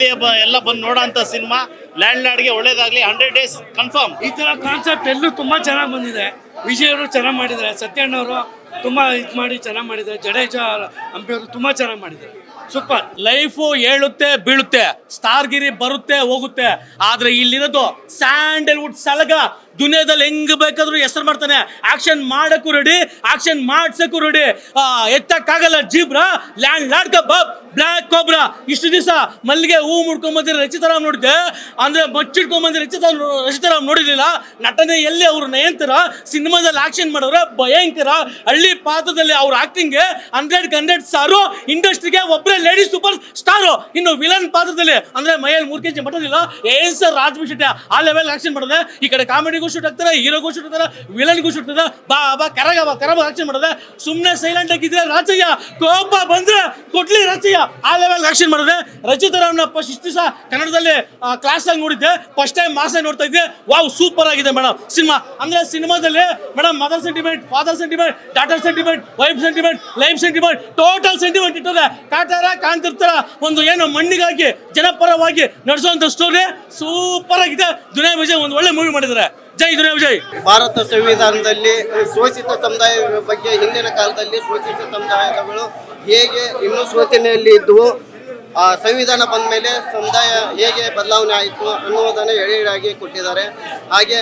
ಎಲ್ಲ ಬಂದು ನೋಡೋಂಥ cinema. Land ಲಾರ್ಡ್ಗೆ ಒಳ್ಳೇದಾಗ್ಲಿ, 100 days ಕನ್ಫರ್ಮ್. ಈ ತರ ಕಾನ್ಸೆಪ್ಟ್ ಎಲ್ಲೂ ತುಂಬಾ ಚೆನ್ನಾಗಿ ಬಂದಿದೆ. ವಿಜಯ್ ಅವರು ಚೆನ್ನಾಗಿ ಮಾಡಿದ್ದಾರೆ, ಸತ್ಯಣ್ಣವರು ತುಂಬಾ ಇದು ಮಾಡಿ ಚೆನ್ನಾಗಿ ಮಾಡಿದ್ದಾರೆ, ಜಡೇಜಾ ಹಂಪಿ ಅವರು ತುಂಬಾ ಚೆನ್ನಾಗಿ ಮಾಡಿದ್ದಾರೆ. ಸೂಪರ್. ಲೈಫು ಏಳುತ್ತೆ ಬೀಳುತ್ತೆ, ಸ್ಟಾರ್ಗಿರಿ ಬರುತ್ತೆ ಹೋಗುತ್ತೆ, ಆದ್ರೆ ಇಲ್ಲಿರೋದು ಸ್ಯಾಂಡಲ್ವುಡ್ ಸಲಗ. ದುನಿಯಾದಲ್ಲಿ ಹೆಂಗ್ ಬೇಕಾದ್ರೂ ಹೆಸರು ಮಾಡ್ತಾನೆ. ಆಕ್ಷನ್ ಮಾಡಕ್ಕೂ ರೆಡಿ, ಆಕ್ಷನ್ ಮಾಡ್ಸಕ್ಕೂ ರೆಡಿ. ಎತ್ತಕ್ಕಾಗಲ್ಲ zebra, landlord kebab, black cobra. ಇಷ್ಟು ದಿವಸ ಮಲ್ಲಿಗೆ ಹೂ ಮುಡ್ಕೊಂಬಂದಿರೋ ರಚಿತಾರಾಮ್ ನೋಡಿದ್ದೆ, ಅಂದ್ರೆ ಮಚ್ಚಿಡ್ಕೊಂಬಂದಿರೋ ರಚಿತಾರಾಮ್ ನೋಡಿರ್ಲಿಲ್ಲ. ನಟನೆ ಎಲ್ಲಿ ಅವ್ರು ನಯಂತರ, ಸಿನಿಮಾದಲ್ಲಿ ಆಕ್ಷನ್ ಮಾಡೋರೆ ಭಯಂಕರ. ಹಳ್ಳಿ ಪಾತ್ರದಲ್ಲಿ ಅವ್ರ ಆಕ್ಟಿಂಗ್ಗೆ 100 ಸಾರು. ಇಂಡಸ್ಟ್ರಿಗೆ ಒಬ್ಬರೇ ಲೇಡಿ ಸೂಪರ್ ಸ್ಟಾರು. ಇನ್ನು ವಿಲನ್ ಪಾತ್ರದಲ್ಲಿ ಅಂದ್ರೆ ಮೈಯಲ್ಲಿ 3 kg ಮಟನಿಲ್ಲ, ಏನ್ ಸರ್ ರಾಜ್ ಶೆಟ್ಟಿ ಆ ಲೆವೆಲ್ ಆಕ್ಷನ್ ಮಾಡಿದ್ರೆ. ಈ ಕಡೆ ಕಾಮಿಡಿಗೂ ಶೂಟ್ ಆಗ್ತಾರೆ, ಹೀರೋಗೂ ಶೂಟ್ ಆಗ್ತಾರೆ, ವಿಲನ್ಗೂ ಶೂಟ್ ಆಗ್ತದೆ. ಬಾ ಕರಗ ಆಕ್ಷನ್ ಮಾಡಿದ್ರೆ. ಸುಮ್ಮನೆ ಸೈಲೆಂಟ್ ಆಗಿದ್ರೆ ರಾಜಯ್ಯ, ಕೋಪ ಬಂದ್ರೆ ಕೊಡ್ಲಿ ರಾಜಯ್ಯ, ಆ ಲೆವೆಲ್ ಆಕ್ಷನ್ ಮಾಡಿದ್ರೆ. ರಚಿತಾರಾಮ್ನ ಇಷ್ಟು ದಿವಸ ಕನ್ನಡದಲ್ಲಿ ಕ್ಲಾಸ್ ಆಗಿ ನೋಡಿದ್ದೆ, ಫಸ್ಟ್ ಟೈಮ್ ಮಾಸ ನೋಡ್ತಾ ಇದ್ದೆ. ವಾವ್, ಸೂಪರ್ ಆಗಿದೆ ಮೇಡಮ್ ಸಿನಿಮಾ. ಅಂದ್ರೆ ಸಿನಿಮಾದಲ್ಲಿ madam mother sentiment, father sentiment, daughter sentiment, wife sentiment, life sentiment, total sentiment ಇಟ್ಟದೆ. ಕಾಣ್ತಿರ್ತಾರ ಒಂದು ಏನೋ ಮಣ್ಣಿಗಾಗಿ ಜನಪರವಾಗಿ ನಡೆಸುವಂತ ಸ್ಟೋರಿ ಸೂಪರ್ ಆಗಿದೆ. ದುನಿಯಾ ವಿಜಯ್ ಒಂದು ಒಳ್ಳೆ ಮೂವಿ ಮಾಡಿದ್ದಾರೆ. ಜೈ ದುನಿಯಾ ವಿಜಯ್. ಭಾರತ ಸಂವಿಧಾನದಲ್ಲಿ ಶೋಷಿತ ಸಮುದಾಯದ ಬಗ್ಗೆ ಹಿಂದಿನ ಕಾಲದಲ್ಲಿ ಶೋಷಿತ ಸಮುದಾಯಗಳು ಹೇಗೆ ಇನ್ನೂ ಶೋಷಣೆಯಲ್ಲಿ ಇದ್ದವು, ಆ ಸಂವಿಧಾನ ಬಂದ ಮೇಲೆ ಸಮುದಾಯ ಹೇಗೆ ಬದಲಾವಣೆ ಆಯಿತು ಅನ್ನೋದನ್ನು ಎಳೆಯಾಗಿ ಕೊಟ್ಟಿದ್ದಾರೆ. ಹಾಗೆ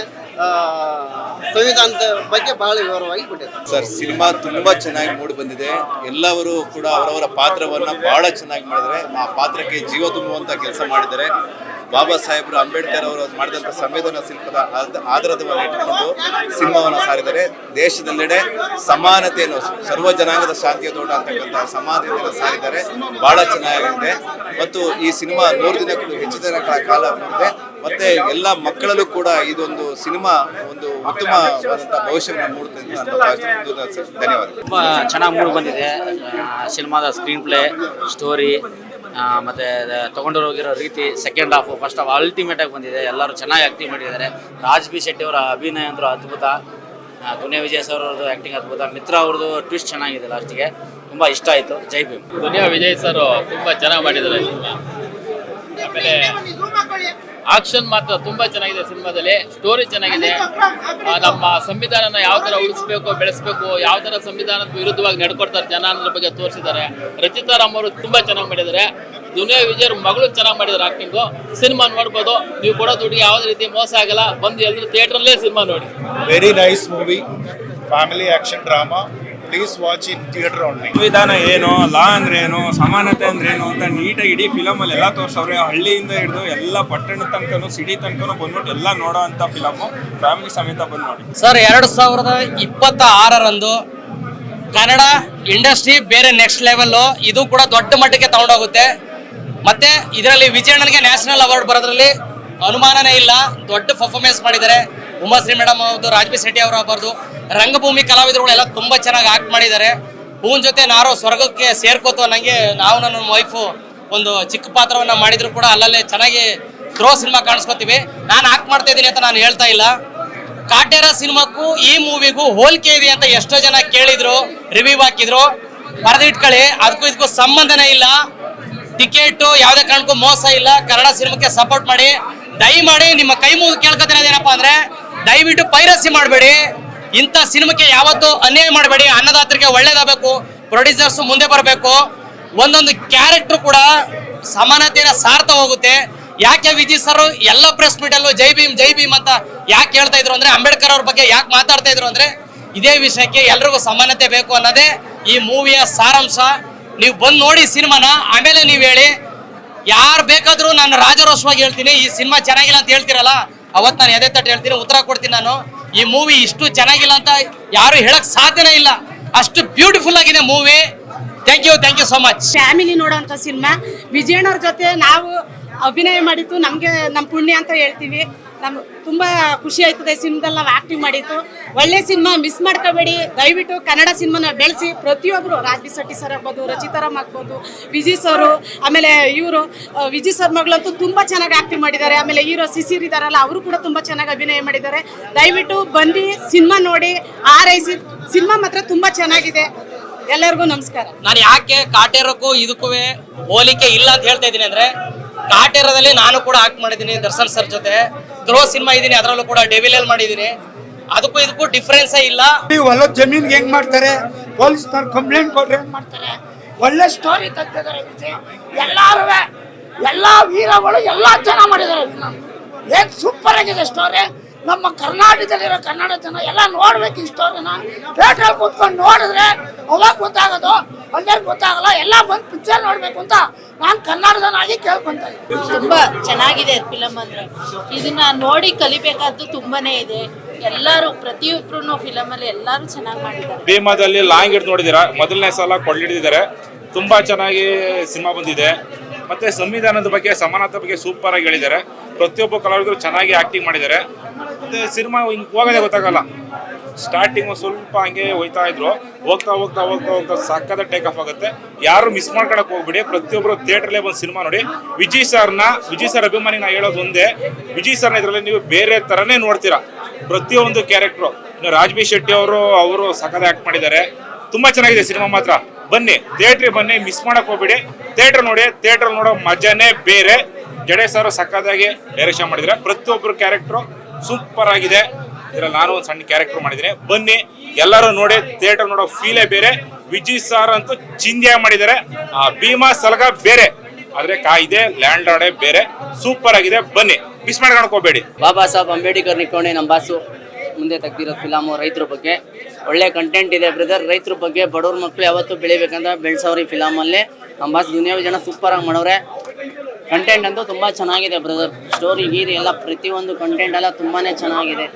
ಸಂವಿಧಾನದ ಬಗ್ಗೆ ಬಹಳ ವಿವರವಾಗಿ ಕೊಟ್ಟಿದ್ದಾರೆ. ಸರ್, ಸಿನಿಮಾ ತುಂಬಾ ಚೆನ್ನಾಗಿ ಮೂಡಿ ಬಂದಿದೆ. ಎಲ್ಲವರು ಕೂಡ ಅವರವರ ಪಾತ್ರವನ್ನ ಬಹಳ ಚೆನ್ನಾಗಿ ಮಾಡಿದ್ದಾರೆ. ಆ ಪಾತ್ರಕ್ಕೆ ಜೀವ ತುಂಬುವಂತ ಕೆಲಸ ಮಾಡಿದ್ದಾರೆ. ಬಾಬಾ ಸಾಹೇಬರು ಅಂಬೇಡ್ಕರ್ ಅವರು ಮಾಡಿದಂಥ ಸಂವಿಧಾನ ಶಿಲ್ಪದ ಆಧಾರದ ಮೇಲೆ ಇಟ್ಟುಕೊಂಡು ಸಿನಿಮಾವನ್ನು ಸಾರಿದ್ದಾರೆ. ದೇಶದೆಲ್ಲೆಡೆ ಸಮಾನತೆಯನ್ನು, ಸರ್ವ ಜನಾಂಗದ ಶಾಂತಿಯ ತೋಟ ಅಂತಕ್ಕಂಥ ಸಮಾನತೆಯನ್ನು ಸಾರಿದ್ದಾರೆ. ಬಹಳ ಚೆನ್ನಾಗಿದೆ. ಮತ್ತು ಈ ಸಿನಿಮಾ 100 ದಿನಕ್ಕೂ ಹೆಚ್ಚು ದಿನಗಳ ಕಾಲ ನೋಡಿದೆ. ಮತ್ತೆ ಎಲ್ಲ ಮಕ್ಕಳಲ್ಲೂ ಕೂಡ ಇದೊಂದು ಸಿನಿಮಾ ಒಂದು ಉತ್ತಮವಾದಂಥ ಭವಿಷ್ಯವನ್ನು ಮೂಡುತ್ತೆ ಅಂತ ಧನ್ಯವಾದ. ತುಂಬ ಚೆನ್ನಾಗಿ ಮೂಡಿ ಬಂದಿದೆ. ಸಿನಿಮಾದ ಸ್ಕ್ರೀನ್ ಪ್ಲೇ, ಸ್ಟೋರಿ, ಮತ್ತು ತೊಗೊಂಡು ಹೋಗಿರೋ ರೀತಿ, second half, first half ultimate ಆಗಿ ಬಂದಿದೆ. ಎಲ್ಲರೂ ಚೆನ್ನಾಗಿ ಆ್ಯಕ್ಟಿಂಗ್ ಮಾಡಿದ್ದಾರೆ. ರಾಜ್ ಬಿ ಶೆಟ್ಟಿ ಅವರ ಅಭಿನಯ ಅಂದರೂ ಅದ್ಭುತ. ದುನಿಯಾ ವಿಜಯ್ ಸರ್ ಅವ್ರದ್ದು ಆ್ಯಕ್ಟಿಂಗ್ ಅದ್ಭುತ. ಮಿತ್ರ ಅವ್ರದ್ದು ಟ್ವಿಸ್ಟ್ ಚೆನ್ನಾಗಿದೆ, ಲಾಸ್ಟಿಗೆ ತುಂಬ ಇಷ್ಟ ಆಯಿತು. ಜೈ ಭೀಮ್. ದುನಿಯಾ ವಿಜಯ್ ಸರ್ ತುಂಬ ಚೆನ್ನಾಗಿ ಮಾಡಿದ್ದಾರೆ ಸಿನಿಮಾ. ಆಮೇಲೆ ಆಕ್ಷನ್ ಮಾತ್ರ ತುಂಬ ಚೆನ್ನಾಗಿದೆ ಸಿನಿಮಾದಲ್ಲಿ. ಸ್ಟೋರಿ ಚೆನ್ನಾಗಿದೆ. ನಮ್ಮ ಸಂವಿಧಾನನ ಯಾವ ಥರ ಉಳಿಸ್ಬೇಕು, ಬೆಳೆಸಬೇಕು, ಯಾವ ಥರ ಸಂವಿಧಾನದ ವಿರುದ್ಧವಾಗಿ ನಡ್ಕೊಡ್ತಾರೆ ಜನ ಅನ್ನೋದ್ರ ಬಗ್ಗೆ ತೋರಿಸಿದ್ದಾರೆ. ರಚಿತಾರಾಮ್ ಅವರು ತುಂಬ ಚೆನ್ನಾಗಿ ಮಾಡಿದ್ದಾರೆ. ದುನಿಯಾ ವಿಜಯ್ ಮಗಳು ಚೆನ್ನಾಗಿ ಮಾಡಿದ್ದಾರೆ ಆಕ್ಟಿಂಗು. ಸಿನಿಮಾ ನೋಡ್ಬೋದು, ನೀವು ಕೊಡೋ ದುಡ್ಡಿಗೆ ಯಾವುದೇ ರೀತಿ ಮೋಸ ಆಗಲ್ಲ. ಬಂದು ಎಲ್ಲರೂ ಥಿಯೇಟ್ರಲ್ಲೇ ಸಿನಿಮಾ ನೋಡಿ. Very nice movie, family action drama. Please watch in theatre only. ಸಂವಿಧಾನ ಏನು, ಲಾ ಅಂದ್ರೆ ಏನು, ಸಮಾನತೆ ಅಂದ್ರೆ ಏನು ಅಂತ ನೀಟಾಗಿ ಇಡೀ ಫಿಲಮಲ್ಲಿ ಎಲ್ಲ ತೋರಿಸವ್ರೆ. ಹಳ್ಳಿಯಿಂದ ಹಿಡಿದು ಎಲ್ಲ ಪಟ್ಟಣದ ತನಕನೂ, ಸಿಟಿ ತನಕನೂ ಬಂದ್ಬಿಟ್ಟು ಎಲ್ಲ ನೋಡೋ ಅಂತ ಫಿಲಮು. ಫ್ಯಾಮಿಲಿ ಸಮೇತ ಬಂದು ನೋಡಿ. ಸರ್, 2026 ಕನ್ನಡ ಇಂಡಸ್ಟ್ರಿ ಬೇರೆ ನೆಕ್ಸ್ಟ್ ಲೆವೆಲ್ಲು. ಇದು ಕೂಡ ದೊಡ್ಡ ಮಟ್ಟಕ್ಕೆ ತಗೊಂಡೋಗುತ್ತೆ. ಮತ್ತೆ ಇದರಲ್ಲಿ ವಿಜಯಣ್ಣನಿಗೆ ನ್ಯಾಷನಲ್ ಅವಾರ್ಡ್ ಬರೋದ್ರಲ್ಲಿ ಅನುಮಾನನೇ ಇಲ್ಲ. ದೊಡ್ಡ ಪರ್ಫಾರ್ಮೆನ್ಸ್ ಮಾಡಿದ್ದಾರೆ. ಉಮಾಶ್ರೀ ಮೇಡಮ್ ಅವ್ರದ್ದು, ರಾಜ್ ಬಿ ಶೆಟ್ಟಿ ಅವರದ್ದು, ರಂಗಭೂಮಿ ಕಲಾವಿದರುಗಳೆಲ್ಲ ತುಂಬ ಚೆನ್ನಾಗಿ ಆಕ್ಟ್ ಮಾಡಿದ್ದಾರೆ. ಹೂವಿನ ಜೊತೆ ನಾರೋ ಸ್ವರ್ಗಕ್ಕೆ ಸೇರ್ಕೋತು ಅನ್ನಂಗೆ ನಾವು ನನ್ನ ವೈಫು ಒಂದು ಚಿಕ್ಕ ಪಾತ್ರವನ್ನು ಮಾಡಿದ್ರು ಕೂಡ ಅಲ್ಲಲ್ಲೇ ಚೆನ್ನಾಗಿ ಥ್ರೋ ಸಿನಿಮಾ ಕಾಣಿಸ್ಕೊತೀವಿ. ನಾನು ಆಕ್ಟ್ ಮಾಡ್ತಾ ಇದ್ದೀನಿ ಅಂತ ನಾನು ಹೇಳ್ತಾ ಇಲ್ಲ. ಕಾಟೇರ ಸಿನಿಮಾಕ್ಕೂ ಈ ಮೂವಿಗೂ ಹೋಲಿಕೆ ಇದೆ ಅಂತ ಎಷ್ಟೋ ಜನ ಕೇಳಿದ್ರು, ರಿವ್ಯೂ ಹಾಕಿದ್ರು. ಬರೆದಿಟ್ಕೊಳ್ಳಿ, ಅದಕ್ಕೂ ಇದಕ್ಕೂ ಸಂಬಂಧನೇ ಇಲ್ಲ. ಟಿಕೆಟು ಯಾವುದೇ ಕಾರಣಕ್ಕೂ ಮೋಸ ಇಲ್ಲ. ಕನ್ನಡ ಸಿನಿಮಾಕ್ಕೆ ಸಪೋರ್ಟ್ ಮಾಡಿ. ದಯಮಾಡಿ ನಿಮ್ಮ ಕೈ ಮುಗಿದು ಕೇಳ್ಕೊತಿರೋದೇನಪ್ಪ ಅಂದರೆ, ದಯವಿಟ್ಟು ಪೈರಸಿ ಮಾಡಬೇಡಿ. ಇಂಥ ಸಿನಿಮಾಕ್ಕೆ ಯಾವತ್ತೂ ಅನ್ಯಾಯ ಮಾಡಬೇಡಿ. ಅನ್ನದಾತರಿಗೆ ಒಳ್ಳೇದಾಗಬೇಕು, ಪ್ರೊಡ್ಯೂಸರ್ಸು ಮುಂದೆ ಬರಬೇಕು. ಒಂದೊಂದು ಕ್ಯಾರೆಕ್ಟರ್ ಕೂಡ ಸಮಾನತೆಯನ್ನು ಸಾರ್ತಾ ಹೋಗುತ್ತೆ. ಯಾಕೆ ವಿಜಯ್ ಸರ್ ಎಲ್ಲ ಪ್ರೆಸ್ ಮೀಟಲ್ಲೂ ಜೈ ಭೀಮ್ ಜೈ ಭೀಮ್ ಅಂತ ಯಾಕೆ ಹೇಳ್ತಾ ಇದ್ರು ಅಂದರೆ, ಅಂಬೇಡ್ಕರ್ ಅವ್ರ ಬಗ್ಗೆ ಯಾಕೆ ಮಾತಾಡ್ತಾ ಇದ್ರು ಅಂದರೆ, ಇದೇ ವಿಷಯಕ್ಕೆ ಎಲ್ರಿಗೂ ಸಮಾನತೆ ಬೇಕು ಅನ್ನೋದೇ ಈ ಮೂವಿಯ ಸಾರಾಂಶ. ನೀವು ಬಂದು ನೋಡಿ ಸಿನಿಮಾನ, ಆಮೇಲೆ ನೀವು ಹೇಳಿ. ಯಾರು ಬೇಕಾದರೂ ನಾನು ರಾಜರೋಷವಾಗಿ ಹೇಳ್ತೀನಿ, ಈ ಸಿನಿಮಾ ಚೆನ್ನಾಗಿಲ್ಲ ಅಂತ ಹೇಳ್ತಿರಲ್ಲ, ಅವತ್ತು ನಾನು ಎದೆ ತಟ್ಟು ಹೇಳ್ತೀನಿ, ಉತ್ತರ ಕೊಡ್ತೀನಿ. ನಾನು ಈ ಮೂವಿ ಇಷ್ಟು ಚೆನ್ನಾಗಿಲ್ಲ ಅಂತ ಯಾರು ಹೇಳಕ್ ಸಾಧ್ಯನೇ ಇಲ್ಲ. ಅಷ್ಟು ಬ್ಯೂಟಿಫುಲ್ ಆಗಿದೆ movie. Thank you so much. Family ನೋಡೋಂಥ ಸಿನಿಮಾ. ವಿಜಯಣ್ಣವ್ರ ಜೊತೆ ನಾವು ಅಭಿನಯ ಮಾಡಿದ್ದು ನಮಗೆ ನಮ್ಮ ಪುಣ್ಯ ಅಂತ ಹೇಳ್ತೀವಿ. ನಮ್ಗೆ ತುಂಬ ಖುಷಿ ಆಯ್ತದೆ ಸಿನಿಮಾದಲ್ಲಿ ನಾವು ಆ್ಯಕ್ಟಿಂಗ್ ಮಾಡಿದ್ದು. ಒಳ್ಳೆ ಸಿನಿಮಾ, ಮಿಸ್ ಮಾಡ್ಕೋಬೇಡಿ. ದಯವಿಟ್ಟು ಕನ್ನಡ ಸಿನಿಮಾನ ಬೆಳೆಸಿ. ಪ್ರತಿಯೊಬ್ಬರು, ರಾಜ್ ಬಿ ಶೆಟ್ಟಿ ಸರ್ ಆಗ್ಬೋದು, ರಚಿತಾರಾಮ್ ಆಗ್ಬೋದು, ವಿಜಯ್ ಸರು, ಆಮೇಲೆ ಇವರು ವಿಜಯ್ ಸರ್ ಮಗಳಂತೂ ತುಂಬ ಚೆನ್ನಾಗಿ ಆ್ಯಕ್ಟಿಂಗ್ ಮಾಡಿದ್ದಾರೆ. ಆಮೇಲೆ ಹೀರೋ ಸಿಸಿರ್ ಇದ್ದಾರಲ್ಲ, ಅವರು ಕೂಡ ತುಂಬ ಚೆನ್ನಾಗಿ ಅಭಿನಯ ಮಾಡಿದ್ದಾರೆ. ದಯವಿಟ್ಟು ಬನ್ನಿ, ಸಿನಿಮಾ ನೋಡಿ, ಆರೈಸಿ. ಸಿನಿಮಾ ಮಾತ್ರ ತುಂಬ ಚೆನ್ನಾಗಿದೆ. ಎಲ್ಲರಿಗೂ ನಮಸ್ಕಾರ. ನಾನು ಯಾಕೆ ಕಾಟೇರಕ್ಕೂ ಇದಕ್ಕೂ ಹೋಲಿಕೆ ಇಲ್ಲ ಅಂತ ಹೇಳ್ತಾ ಇದ್ದೀನಿ ಅಂದರೆ, ಕಾಟೇರದಲ್ಲಿ ನಾನು ಕೂಡ ಆಕ್ಟ್ ಮಾಡಿದ್ದೀನಿ ದರ್ಶನ್ ಸರ್ ಜೊತೆ. ಧ್ರುವ ಸಿನಿಮಾ ಇದೀನಿ, ಅದರಲ್ಲೂ ಕೂಡ ಡೆವಿಲ್ ಅಲ್ಲಿ ಮಾಡಿದ್ದೀನಿ. ಅದಕ್ಕೂ ಇದಕ್ಕೂ ಡಿಫ್ರೆನ್ಸೇ ಇಲ್ಲ. ಹೊಲ ಜಮೀನ್ಗೆ ಹೆಂಗ್ ಮಾಡ್ತಾರೆ, ಪೊಲೀಸ್ನವ್ರು ಕಂಪ್ಲೇಂಟ್ ಕೊಟ್ರೆ ಹೆಂಗ್ ಮಾಡ್ತಾರೆ, ಒಳ್ಳೆ ಸ್ಟೋರಿ ತೆಗ್ದಿದ್ದಾರೆ ವಿಜಯ್. ಎಲ್ಲಾರು ಎಲ್ಲಾ ವೀರಗಳು ಎಲ್ಲಾ ಚೆನ್ನಾಗಿ ಮಾಡಿದ್ದಾರೆ. ಏನ್ ಸೂಪರ್ ಆಗಿದೆ ಸ್ಟೋರಿ. ನಮ್ಮ ಕರ್ನಾಟಕದಲ್ಲಿರೋ ಕನ್ನಡ ಜನ ಎಲ್ಲ ನೋಡ್ಬೇಕು ಈ ಸ್ಟೋರಿನ. ಥಿಯೇಟರ್ ಕೂತ್ಕೊಂಡು ನೋಡಿದ್ರೆ ಅವಾಗ ಗೊತ್ತಾಗೋದು, ಅಲ್ಲೇ ಗೊತ್ತಾಗಲ್ಲ. ಎಲ್ಲ ಬಂದು ಪಿಕ್ಚರ್ ನೋಡ್ಬೇಕು ಅಂತ ನಾನು ಕನ್ನಡದನಾಗಿ ಕೇಳ್ಕೊಂತ ಇದ್ದೀನಿ. ತುಂಬಾ ಚೆನ್ನಾಗಿದೆ ಫಿಲಮ್ ಅಂದ್ರೆ. ಇದನ್ನ ನೋಡಿ ಕಲಿಬೇಕಾದ್ದು ತುಂಬಾನೇ ಇದೆ. ಎಲ್ಲರೂ ಪ್ರತಿಯೊಬ್ರು ಫಿಲಮ್ ಅಲ್ಲಿ ಎಲ್ಲರೂ ಚೆನ್ನಾಗಿ ಮಾಡಿದ್ದಾರೆ. ಭೀಮಾದಲ್ಲಿ ಲಾಂಗ್ ಹಿಡಿದು ನೋಡಿದ್ದೀರಾ, ಮೊದಲನೇ ಸಲ ಕೊಳ್ಳಿಡಿದ್ದಾರೆ. ತುಂಬಾ ಚೆನ್ನಾಗಿ ಸಿನಿಮಾ ಬಂದಿದೆ. ಮತ್ತೆ ಸಂವಿಧಾನದ ಬಗ್ಗೆ, ಸಮಾನತೆ ಬಗ್ಗೆ ಸೂಪರ್ ಆಗಿ ಹೇಳಿದ್ದಾರೆ. ಪ್ರತಿಯೊಬ್ಬ ಕಲಾವಿದರು ಚೆನ್ನಾಗಿ ಆಕ್ಟಿಂಗ್ ಮಾಡಿದ್ದಾರೆ. ಮತ್ತೆ ಸಿನಿಮಾ ಹಿಂಗೆ ಹೋಗೋದೇ ಗೊತ್ತಾಗಲ್ಲ. ಸ್ಟಾರ್ಟಿಂಗ್ ಸ್ವಲ್ಪ ಹಂಗೆ ಹೋಯ್ತಾ ಇದ್ರು, ಹೋಗ್ತಾ ಹೋಗ್ತಾ ಹೋಗ್ತಾ ಹೋಗ್ತಾ ಸಕ್ಕದ ಟೇಕ್ ಆಫ್ ಆಗುತ್ತೆ. ಯಾರು ಮಿಸ್ ಮಾಡ್ಕೊಳಕ್ ಹೋಗ್ಬಿಡಿ. ಪ್ರತಿಯೊಬ್ಬರು ಥಿಯೇಟರ್ಲೇ ಬಂದು ಸಿನಿಮಾ ನೋಡಿ. ವಿಜಯ್ ಸರ್ ಅಭಿಮಾನಿ ನಾ ಹೇಳೋದು ಒಂದೇ, ವಿಜಯ್ ಸರ್ನ ಇದರಲ್ಲಿ ನೀವು ಬೇರೆ ತರನೇ ನೋಡ್ತೀರಾ. ಪ್ರತಿಯೊಂದು ಕ್ಯಾರೆಕ್ಟ್ರು. ರಾಜ್ ಬಿ ಶೆಟ್ಟಿ ಅವರು ಸಕ್ಕದ ಆಕ್ಟ್ ಮಾಡಿದ್ದಾರೆ. ತುಂಬಾ ಚೆನ್ನಾಗಿದೆ ಸಿನಿಮಾ ಮಾತ್ರ. ಬನ್ನಿ ಥಿಯೇಟ್ರಿಗೆ ಬನ್ನಿ, ಮಿಸ್ ಮಾಡಕ್ ಹೋಗ್ಬಿಡಿ. ಥಿಯೇಟರ್ ನೋಡಿ, ಥಿಯೇಟರ್ ನೋಡೋ ಮಜಾನೇ ಬೇರೆ. ಜಡೆ ಸರ್ ಸಕ್ಕದಾಗಿ ಡೈರೆಕ್ಷನ್ ಮಾಡಿದ್ರೆ, ಪ್ರತಿಯೊಬ್ಬರು ಕ್ಯಾರೆಕ್ಟ್ರು ಸೂಪರ್ ಆಗಿದೆ. ಇದ್ರಲ್ಲಿ ನಾನು ಒಂದು ಸಣ್ಣ ಕ್ಯಾರೆಕ್ಟರ್ ಮಾಡಿದ್ದೀನಿ. ಬನ್ನಿ ಎಲ್ಲರೂ ನೋಡಿ, ಥಿಯೇಟರ್ ನೋಡೋ ಫೀಲೇ ಬೇರೆ. ವಿಜಯ್ ಸರ್ ಅಂತೂ ಚಿಂದಿಯಾಗಿ ಮಾಡಿದ್ದಾರೆ. ಭೀಮಾ ಸಲಗ ಬೇರೆ, ಆದ್ರೆ ಕಾಯಿದೆ ಲ್ಯಾಂಡ್ ಆರ್ಡೇ ಬೇರೆ. ಸೂಪರ್ ಆಗಿದೆ, ಬನ್ನಿ ಮಿಸ್ ಮಾಡ್ಕೊಳಕ್ ಹೋಗ್ಬೇಡಿ. ಬಾಬಾ ಸಾಹೇಬ್ ಅಂಬೇಡ್ಕರ್ ನಿಕ್ಕೋಣೆ ನಮ್ಮ ಬಾಸು ಮುಂದೆ ತೆಗ್ದಿರೋ ಫಿಲಮು ರೈತರ ಬಗ್ಗೆ. ಒಳ್ಳೆ ಕಂಟೆಂಟ್ ಇದೆ ಬ್ರದರ್. ರೈತರ ಬಗ್ಗೆ ಬಡವ್ರ ಮಕ್ಕಳು ಯಾವತ್ತೂ ಬೆಳಿಬೇಕಂತ ಬೆಳೆಸೋರು ಈ ಫಿಲಮಲ್ಲಿ. ನಮ್ಮ ಬಾಸ್ ದುನಿಯಾವಿ ಜನ ಸೂಪರ್ ಆಗಿ ಮಾಡವ್ರೆ. ಕಂಟೆಂಟ್ ಅಂತೂ ತುಂಬ ಚೆನ್ನಾಗಿದೆ ಬ್ರದರ್. ಸ್ಟೋರಿ ಗೀರಿ ಎಲ್ಲ ಪ್ರತಿಯೊಂದು ಕಂಟೆಂಟ್ ಎಲ್ಲ ತುಂಬಾ ಚೆನ್ನಾಗಿದೆ.